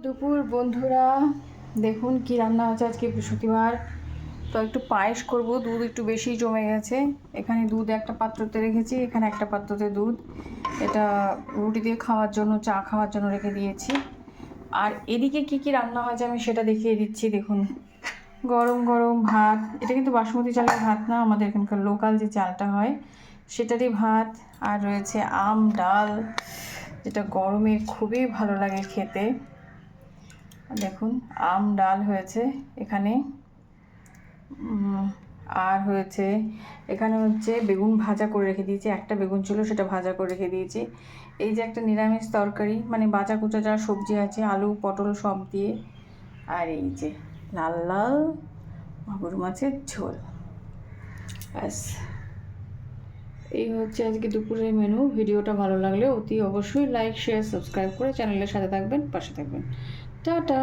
দুপুর বন্ধুরা, দেখুন কি রান্না হচ্ছে আজকে বৃহস্পতিবার। তো একটু পায়েস করব, দুধ একটু বেশি জমে গেছে। এখানে দুধ একটা পাত্রতে রেখেছি, এখানে একটা পাত্রতে দুধ। এটা রুটি দিয়ে খাওয়ার জন্য, চা খাওয়ার জন্য রেখে দিয়েছি। আর এদিকে কি কি রান্না হয়েছে আমি সেটা দেখিয়ে দিচ্ছি। দেখুন, গরম গরম ভাত। এটা কিন্তু বাসমতি চালের ভাত না, আমাদের এখানকার লোকাল যে চালটা হয় সেটারই ভাত। আর রয়েছে আম ডাল, যেটা গরমে খুবই ভালো লাগে খেতে। দেখুন, আম ডাল হয়েছে এখানে। আর হয়েছে এখানে হচ্ছে বেগুন ভাজা করে রেখে দিয়েছি। একটা বেগুন ছিল, সেটা ভাজা করে রেখে দিয়েছি। এই যে একটা নিরামিষ তরকারি, মানে বাঁচা কুচা যা সবজি আছে, আলু পটল সব দিয়ে। আর এই যে লাল লাল মাগুর মাছের ঝোল। ব্যাস, এই হচ্ছে আজকে দুপুরের মেনু। ভিডিওটা ভালো লাগলে অতি অবশ্যই লাইক শেয়ার সাবস্ক্রাইব করে চ্যানেলের সাথে থাকবেন, পাশে থাকবেন। টাটা।